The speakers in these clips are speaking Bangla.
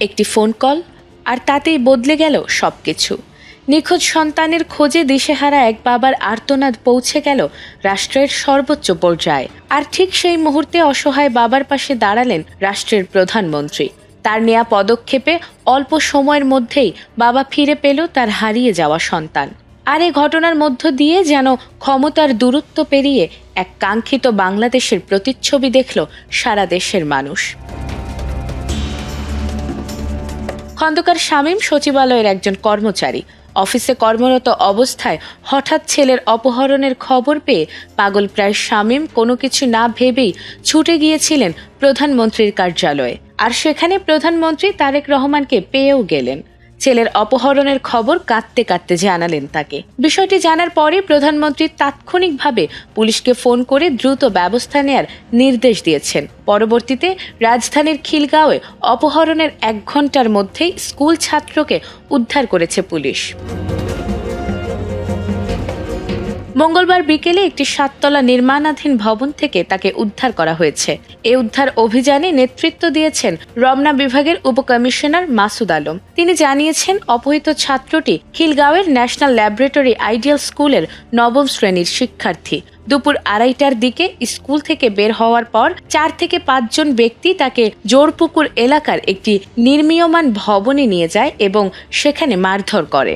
একটি ফোন কল, আর তাতেই বদলে গেল সবকিছু। নিখোঁজ সন্তানের খোঁজে দিশেহারা এক বাবার আর্তনাদ পৌঁছে গেল রাষ্ট্রের সর্বোচ্চ পর্যায়ে। আর ঠিক সেই মুহূর্তে অসহায় বাবার পাশে দাঁড়ালেন রাষ্ট্রের প্রধানমন্ত্রী। তার নেয়া পদক্ষেপে অল্প সময়ের মধ্যেই বাবা ফিরে পেল তার হারিয়ে যাওয়া সন্তান। আর এই ঘটনার মধ্য দিয়ে যেন ক্ষমতার দূরত্ব পেরিয়ে এক কাঙ্ক্ষিত বাংলাদেশের প্রতিচ্ছবি দেখল সারা দেশের মানুষ। খন্দকার শামীম সচিবালয়ের একজন কর্মচারী। অফিসে কর্মরত অবস্থায় হঠাৎ ছেলের অপহরণের খবর পেয়ে পাগলপ্রায় শামীম কোনো কিছু না ভেবেই ছুটে গিয়েছিলেন প্রধানমন্ত্রীর কার্যালয়ে। আর সেখানে প্রধানমন্ত্রী তারেক রহমানকে পেয়েও গেলেন। ছেলের অপহরণের খবর কাঁদতে কাঁদতে জানালেন তাকে। বিষয়টি জানার পরে প্রধানমন্ত্রী তাৎক্ষণিকভাবে পুলিশকে ফোন করে দ্রুত ব্যবস্থা নেয়ার নির্দেশ দিয়েছেন। পরবর্তীতে রাজধানীর খিলগাঁওয়ে অপহরণের 1 ঘন্টার মধ্যেই স্কুল ছাত্রকে উদ্ধার করেছে পুলিশ। মঙ্গলবার বিকেলে একটি 7 তলা নির্মাণাধীন ভবন থেকে তাকে উদ্ধার করা হয়েছে। এই উদ্ধার অভিযানে নেতৃত্ব দিয়েছেন রমনা বিভাগের উপকমিশনার মাসুদ আলম। তিনি জানিয়েছেন, অপহৃত ছাত্রটি খিলগাঁওয়ের ন্যাশনাল ল্যাবরেটরি আইডিয়াল স্কুলের 9ম শ্রেণীর শিক্ষার্থী। দুপুর 2:30টার দিকে স্কুল থেকে বের হওয়ার পর 4 থেকে 5 জন ব্যক্তি তাকে জোরপুকুর এলাকার একটি নির্মীয়মান ভবনে নিয়ে যায় এবং সেখানে মারধর করে।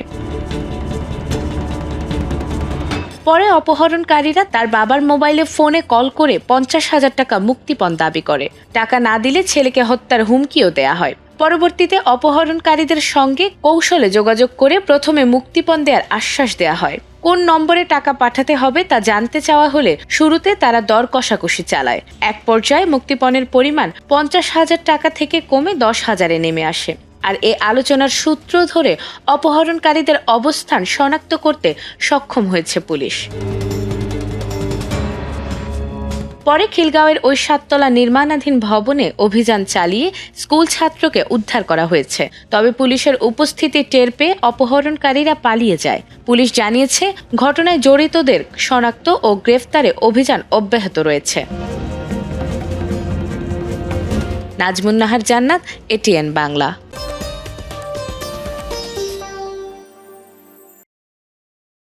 পরে অপহরণকারীরা তার বাবার মোবাইলে ফোনে কল করে 50,000 টাকা মুক্তিপণ দাবি করে। টাকা না দিলে ছেলেকে হত্যার হুমকিও দেয়া হয়। পরবর্তীতে অপহরণকারীদের সঙ্গে কৌশলে যোগাযোগ করে প্রথমে মুক্তিপণ দেওয়ার আশ্বাস দেয়া হয়। কোন নম্বরে টাকা পাঠাতে হবে তা জানতে চাওয়া হলে শুরুতে তারা দর কষাকষি চালায়। এক পর্যায়ে মুক্তিপণের পরিমাণ 50,000 টাকা থেকে কমে 10,000-এ নেমে আসে। আর এই আলোচনার সূত্র ধরে অপহরণকারীদের অবস্থান শনাক্ত করতে সক্ষম হয়েছে পুলিশ। পরে খিলগাঁওয়ের ওই 7 তলা নির্মাণাধীন ভবনে অভিযান চালিয়ে স্কুল ছাত্রকে উদ্ধার করা হয়েছে। তবে পুলিশের উপস্থিতি টের পেয়ে অপহরণকারীরা পালিয়ে যায়। পুলিশ জানিয়েছে, ঘটনায় জড়িতদের শনাক্ত ও গ্রেফতারে অভিযান অব্যাহত রয়েছে। নাজমুন নাহার জান্নাত, এটিএন বাংলা।